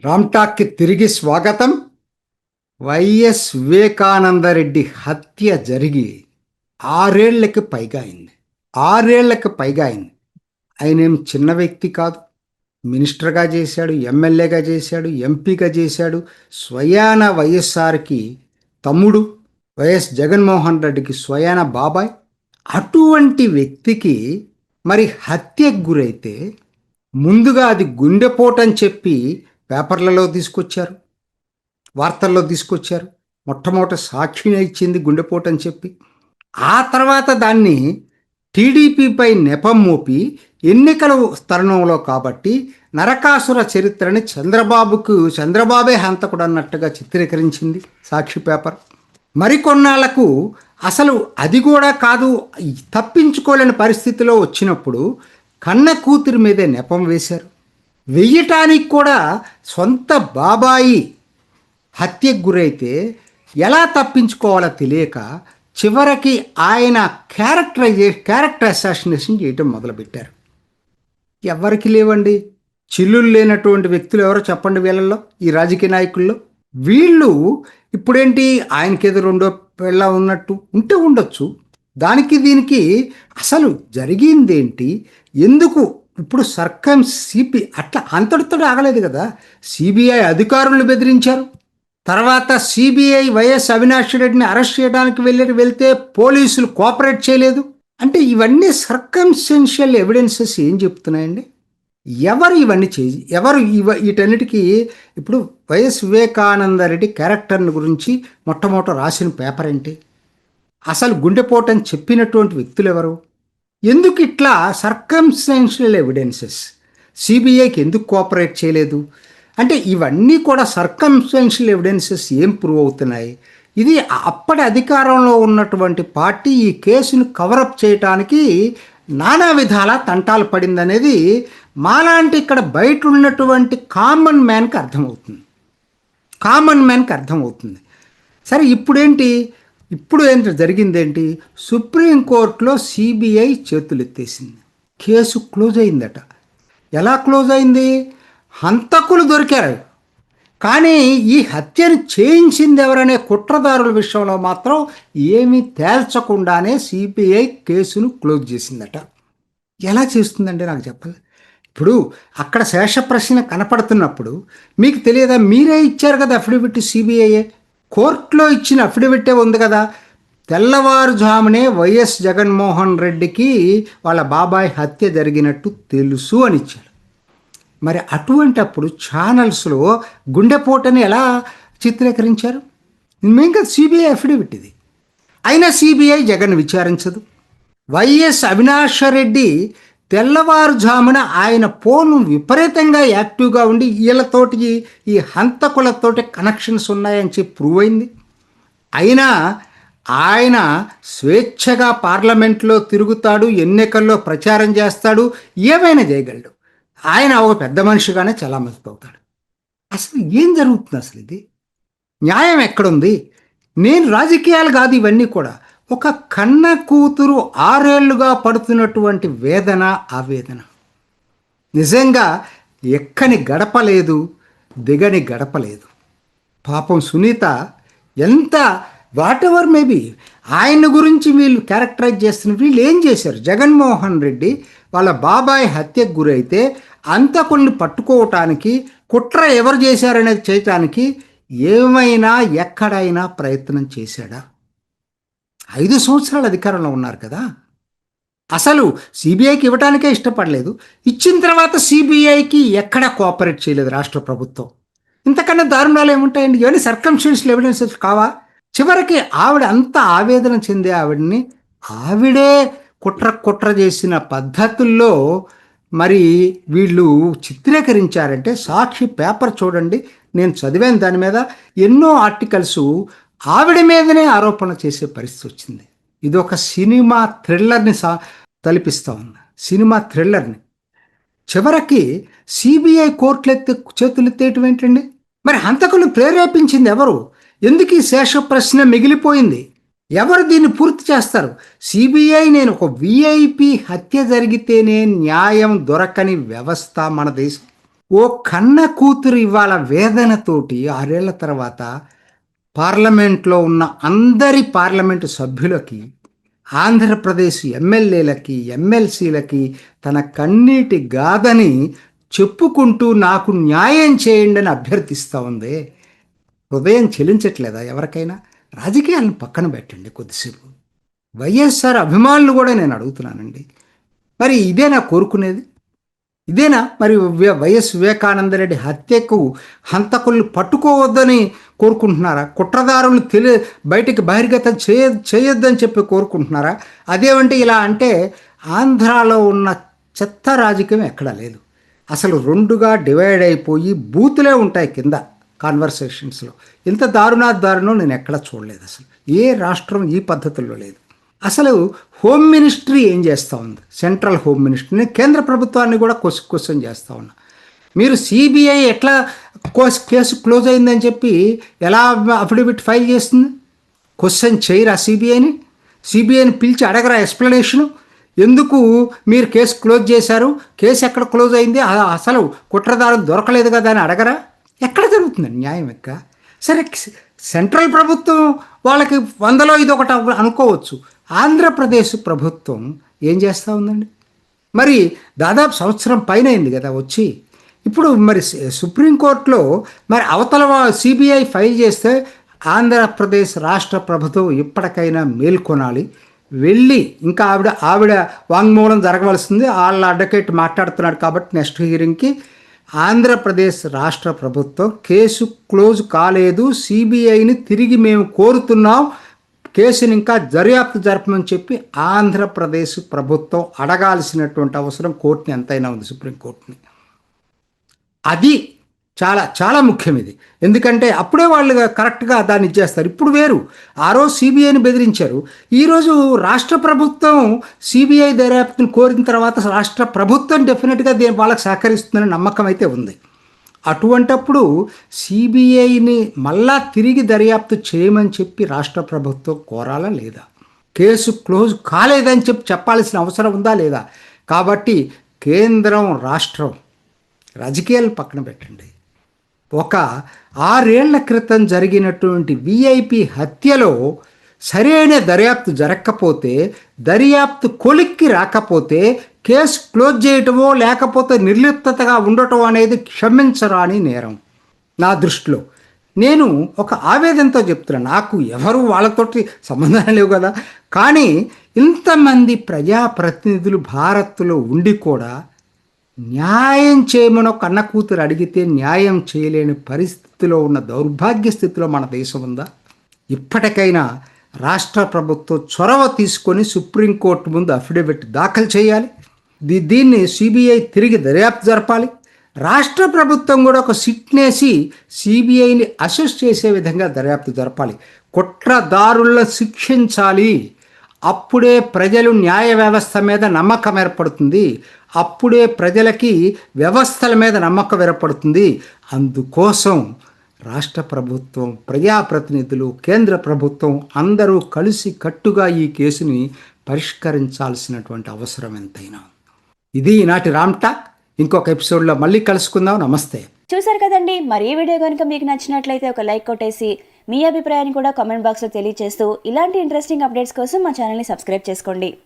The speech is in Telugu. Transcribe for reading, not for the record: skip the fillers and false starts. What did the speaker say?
రామ్టాక్కి తిరిగి స్వాగతం. వైఎస్ వివేకానందరెడ్డి హత్య జరిగి ఆరేళ్లకి పైగా అయింది. ఆయనేం చిన్న వ్యక్తి కాదు. మినిస్టర్గా చేశాడు, ఎమ్మెల్యేగా చేశాడు, ఎంపీగా చేశాడు. స్వయాన వైఎస్ఆర్కి తమ్ముడు, వైఎస్ జగన్మోహన్ రెడ్డికి స్వయాన బాబాయ్. అటువంటి వ్యక్తికి మరి హత్యకు గురైతే ముందుగా అది గుండెపోటని చెప్పి పేపర్లలో తీసుకొచ్చారు, వార్తల్లో తీసుకొచ్చారు. మొట్టమొదటి సాక్షిని ఇచ్చింది గుండెపోటు అని చెప్పి. ఆ తర్వాత దాన్ని టీడీపీపై నెపం మోపి ఎన్నికల తరుణంలో కాబట్టి నరకాసుర చరిత్రని చంద్రబాబే హంతకుడు అన్నట్టుగా చిత్రీకరించింది సాక్షి పేపర్. మరికొన్నాళ్లకు అసలు అది కూడా కాదు, తప్పించుకోలేని పరిస్థితిలో వచ్చినప్పుడు కన్న కూతురి మీదే నెపం వేశారు. వెయ్యటానికి కూడా సొంత బాబాయి హత్యకు గురైతే ఎలా తప్పించుకోవాలో తెలియక చివరికి ఆయన క్యారెక్టర్ అసాసినేషన్ చేయటం మొదలుపెట్టారు. ఎవరికి లేవండి చిల్లులు లేనటువంటి వ్యక్తులు ఎవరో చెప్పండి వీళ్ళల్లో, ఈ రాజకీయ నాయకుల్లో. వీళ్ళు ఇప్పుడేంటి ఆయనకేదో రెండో పెళ్ళ ఉన్నట్టు ఉంటే ఉండొచ్చు. దానికి దీనికి అసలు జరిగిందేంటి, ఎందుకు ఇప్పుడు అట్లా అంతటితో ఆగలేదు కదా. సిబిఐ అధికారులు బెదిరించారు. తర్వాత సిబిఐ వైఎస్ అవినాష్ రెడ్డిని అరెస్ట్ చేయడానికి వెళ్తే పోలీసులు కోఆపరేట్ చేయలేదు. అంటే ఇవన్నీ సర్కమ్స్టెన్షియల్ ఎవిడెన్సెస్ ఏం చెప్తున్నాయండి? వీటన్నిటికీ ఇప్పుడు వైఎస్ వివేకానందరెడ్డి క్యారెక్టర్ని గురించి మొట్టమొదట రాసిన పేపర్ ఏంటి? అసలు గుండెపోటని చెప్పినటువంటి వ్యక్తులు ఎవరు? ఎందుకు ఇట్లా సర్కమ్స్టెన్షియల్ ఎవిడెన్సెస్ సిబిఐకి ఎందుకు కోఆపరేట్ చేయలేదు? అంటే ఇవన్నీ కూడా సర్కమ్స్టెన్షియల్ ఎవిడెన్సెస్ ఏం ప్రూవ్ అవుతున్నాయి? ఇది అప్పటి అధికారంలో ఉన్నటువంటి పార్టీ ఈ కేసును కవరప్ చేయటానికి నానా విధాల తంటాలు పడిందనేది మాలాంటి ఇక్కడ బయట ఉన్నటువంటి కామన్ మ్యాన్కి అర్థమవుతుంది. సరే ఇప్పుడు జరిగిందేంటి? సుప్రీంకోర్టులో సిబిఐ చేతులెత్తేసింది. కేసు క్లోజ్ అయిందట. ఎలా క్లోజ్ అయింది? హంతకులు దొరికారు, కానీ ఈ హత్యను చేయించింది ఎవరనే కుట్రదారుల విషయంలో మాత్రం ఏమీ తేల్చకుండానే సిబిఐ కేసును క్లోజ్ చేసిందట. ఎలా చేస్తుందంటే నాకు చెప్పాలి. ఇప్పుడు అక్కడ శేష ప్రశ్న కనపడుతున్నప్పుడు మీకు తెలియదా? మీరే ఇచ్చారు కదా అఫిడవిట్, సిబిఐఏ కోర్టులో ఇచ్చిన అఫిడవిటే ఉంది కదా. తెల్లవారుజామునే వైఎస్ జగన్మోహన్ రెడ్డికి వాళ్ళ బాబాయ్ హత్య జరిగినట్టు తెలుసు అని ఇచ్చారు. మరి అటువంటప్పుడు ఛానల్స్లో గుండెపోటని ఎలా చిత్రీకరించారు? ఇంకా సిబిఐ అఫిడవిట్ ఇది. అయినా సిబిఐ జగన్ విచారించదు. వైఎస్ అవినాష్ రెడ్డి తెల్లవారుజామున ఆయన ఫోన్ విపరీతంగా యాక్టివ్గా ఉండి వీళ్ళతోటి ఈ హంతకులతోటి కనెక్షన్స్ ఉన్నాయని చెప్పి ప్రూవ్ అయింది. అయినా ఆయన స్వేచ్ఛగా పార్లమెంట్లో తిరుగుతాడు, ఎన్నికల్లో ప్రచారం చేస్తాడు, ఏమైనా చేయగలడు. ఆయన ఒక పెద్ద మనిషిగానే చలామవుతాడు. అసలు ఏం జరుగుతుంది? అసలు ఇది న్యాయం ఎక్కడుంది? నేను రాజకీయాలు కాదు ఇవన్నీ కూడా. ఒక కన్న కూతురు 6 ఏళ్లుగా పడుతున్నటువంటి వేదన, ఆవేదన నిజంగా ఎక్కని గడపలేదు, దిగని గడపలేదు. పాపం సునీత ఎంత వాట్ ఎవర్ మేబీ ఆయన గురించి వీళ్ళు క్యారెక్టరైజ్ చేస్తున్న వీళ్ళు ఏం చేశారు? జగన్మోహన్ రెడ్డి వాళ్ళ బాబాయ్ హత్యకు గురైతే అంతకుల్ని పట్టుకోవటానికి, కుట్ర ఎవరు చేశారనేది చేయటానికి ఏమైనా ఎక్కడైనా ప్రయత్నం చేశాడా? 5 సంవత్సరాలు అధికారంలో ఉన్నారు కదా. అసలు సిబిఐకి ఇవ్వటానికే ఇష్టపడలేదు. ఇచ్చిన తర్వాత సిబిఐకి ఎక్కడా కోఆపరేట్ చేయలేదు రాష్ట్ర ప్రభుత్వం. ఇంతకన్నా దారుణాలు ఏముంటాయండి? ఇవన్నీ సర్కమ్స్టెన్షియల్ ఎవిడెన్సెస్ కావా? చివరికి ఆవిడ అంత ఆవేదన చెందే ఆవిడే కుట్ర చేసిన పద్ధతుల్లో మరి వీళ్ళు చిత్రీకరించారంటే సాక్షి పేపర్ చూడండి. నేను చదివాను, దాని మీద ఎన్నో ఆర్టికల్స్ ఆవిడ మీదనే ఆరోపణ చేసే పరిస్థితి వచ్చింది. ఇది ఒక సినిమా థ్రిల్లర్ని తలపిస్తూ ఉంది, సినిమా థ్రిల్లర్ని. చివరికి సిబిఐ చేతులెత్తేయటం ఏంటండి? మరి హంతకులు ప్రేరేపించింది ఎవరు? ఎందుకు ఈ శేష ప్రశ్న మిగిలిపోయింది? ఎవరు దీన్ని పూర్తి చేస్తారు? సిబిఐ. నేను ఒక విఐపి హత్య జరిగితేనే న్యాయం దొరకని వ్యవస్థ మన దేశం. ఓ కన్న కూతురు ఇవాళ వేదనతోటి 6 ఏళ్ల తర్వాత పార్లమెంట్లో ఉన్న అందరి పార్లమెంటు సభ్యులకి, ఆంధ్రప్రదేశ్ ఎమ్మెల్యేలకి, ఎమ్మెల్సీలకి తన కన్నీటి గాథని చెప్పుకుంటూ నాకు న్యాయం చేయండి అని అభ్యర్థిస్తూ ఉంది. హృదయం చెలించట్లేదా ఎవరికైనా? రాజకీయాలను పక్కన పెట్టండి కొద్దిసేపు. వైఎస్ఆర్ అభిమానులు కూడా నేను అడుగుతున్నానండి. మరి ఇదేనా కోరుకునేది? ఇదేనా మరి వైఎస్ వివేకానందరెడ్డి హత్యకు హంతకుల్ని పట్టుకోవద్దని కోరుకుంటున్నారా? కుట్రదారులు బయటికి బహిర్గతం చేయొద్దని చెప్పి కోరుకుంటున్నారా? అదేమంటే ఇలా అంటే ఆంధ్రాలో ఉన్న చెత్త రాజకీయం ఎక్కడా లేదు. అసలు రెండుగా డివైడ్ అయిపోయి బూతులే ఉంటాయి కింద కాన్వర్సేషన్స్లో. ఇంత దారుణం నేను ఎక్కడా చూడలేదు. అసలు ఏ రాష్ట్రం ఈ పద్ధతుల్లో లేదు. అసలు హోమ్ మినిస్ట్రీ ఏం చేస్తూ ఉంది? సెంట్రల్ హోమ్ మినిస్ట్రీని, కేంద్ర ప్రభుత్వాన్ని కూడా క్వశ్చన్ చేస్తూ ఉన్నా. మీరు సిబిఐ ఎట్లా కేసు క్లోజ్ అయిందని చెప్పి ఎలా అఫిడవిట్ ఫైల్ చేస్తుంది? క్వశ్చన్ చేయరా సిబిఐని పిలిచి అడగరా ఎక్స్ప్లెనేషను? ఎందుకు మీరు కేసు క్లోజ్ చేశారు? కేసు ఎక్కడ క్లోజ్ అయింది? అసలు కుట్రదారులు దొరకలేదు కదా అని అడగరా? ఎక్కడ జరుగుతుందండి న్యాయం ఎక్క? సరే, సెంట్రల్ ప్రభుత్వం వాళ్ళకి 100లో ఇది ఒకటి అనుకోవచ్చు. ఆంధ్రప్రదేశ్ ప్రభుత్వం ఏం చేస్తూ ఉందండి? మరి దాదాపు సంవత్సరం పైన అయింది కదా వచ్చి. ఇప్పుడు మరి సుప్రీంకోర్టులో మరి అవతల సిబిఐ ఫైల్ చేస్తే ఆంధ్రప్రదేశ్ రాష్ట్ర ప్రభుత్వం ఇప్పటికైనా మేల్కొనాలి. వెళ్ళి ఇంకా ఆవిడ వాంగ్మూలం జరగవలసింది. వాళ్ళ అడ్వకేట్ మాట్లాడుతున్నాడు కాబట్టి నెక్స్ట్ హియరింగ్కి ఆంధ్రప్రదేశ్ రాష్ట్ర ప్రభుత్వం కేసు క్లోజ్ కాలేదు, సిబిఐని తిరిగి మేము కోరుతున్నాం, కేసుని ఇంకా దర్యాప్తు జరపమని చెప్పి ఆంధ్రప్రదేశ్ ప్రభుత్వం అడగాల్సినటువంటి అవసరం కోర్టుని ఎంతైనా ఉంది, సుప్రీంకోర్టుని. అది చాలా చాలా ముఖ్యం ఇది. ఎందుకంటే అప్పుడే వాళ్ళు కరెక్ట్గా దాన్ని ఇచ్చేస్తారు. ఇప్పుడు వేరు, ఆ రోజు సిబిఐని బెదిరించారు. ఈరోజు రాష్ట్ర ప్రభుత్వం సిబిఐ దర్యాప్తును కోరిన తర్వాత రాష్ట్ర ప్రభుత్వం డెఫినెట్గా వాళ్ళకి సహకరిస్తుందని నమ్మకం అయితే ఉంది. అటువంటప్పుడు సిబిఐని మళ్ళా తిరిగి దర్యాప్తు చేయమని చెప్పి రాష్ట్ర ప్రభుత్వం కోరాలా లేదా? కేసు క్లోజ్ కాలేదని చెప్పాల్సిన అవసరం ఉందా లేదా? కాబట్టి కేంద్రం, రాష్ట్రం, రాజకీయాలు పక్కన పెట్టండి. ఒక 6 ఏళ్ల క్రితం జరిగినటువంటి విఐపి హత్యలో సరైన దర్యాప్తు జరగకపోతే, దర్యాప్తు కొలిక్కి రాకపోతే కేసు క్లోజ్ చేయటమో లేకపోతే నిర్లిప్తగా ఉండటం అనేది క్షమించరాని నేరం నా దృష్టిలో. నేను ఒక ఆవేదనతో చెప్తున్నాను. నాకు ఎవరు వాళ్ళతోటి సంబంధాలు లేవు కదా, కానీ ఇంతమంది ప్రజాప్రతినిధులు భారత్లో ఉండి కూడా న్యాయం చేయమని ఒక కన్న కూతురు అడిగితే న్యాయం చేయలేని పరిస్థితిలో ఉన్న దౌర్భాగ్య స్థితిలో మన దేశం ఉందా? ఇప్పటికైనా రాష్ట్ర ప్రభుత్వం చొరవ తీసుకొని సుప్రీంకోర్టు ముందు అఫిడవిట్ దాఖలు చేయాలి. దీన్ని సిబిఐ తిరిగి దర్యాప్తు జరపాలి. రాష్ట్ర ప్రభుత్వం కూడా ఒక సిట్నేసి సిబిఐని అసెస్ చేసే విధంగా దర్యాప్తు జరపాలి. కుట్రదారులను శిక్షించాలి. అప్పుడే ప్రజలు న్యాయ వ్యవస్థ మీద నమ్మకం ఏర్పడుతుంది. అప్పుడే ప్రజలకి వ్యవస్థల మీద నమ్మకం ఏర్పడుతుంది. అందుకోసం రాష్ట్ర ప్రభుత్వం, ప్రజాప్రతినిధులు, కేంద్ర ప్రభుత్వం అందరూ కలిసి కట్టుగా ఈ కేసుని పరిష్కరించాల్సినటువంటి అవసరం ఎంతైనా. ఇది ఈనాటి రామ్ టాక్. ఇంకొక ఎపిసోడ్లో మళ్ళీ కలుసుకుందాం. నమస్తే. చూసారు కదండి, మరి ఈ వీడియో కనుక మీకు నచ్చినట్లయితే ఒక లైక్ కొట్టేసి మీ అభిప్రాయాన్ని కూడా కామెంట్ బాక్స్లో తెలియజేస్తూ ఇలాంటి ఇంట్రెస్టింగ్ అప్డేట్స్ కోసం మా ఛానల్ని సబ్స్క్రైబ్ చేసుకోండి.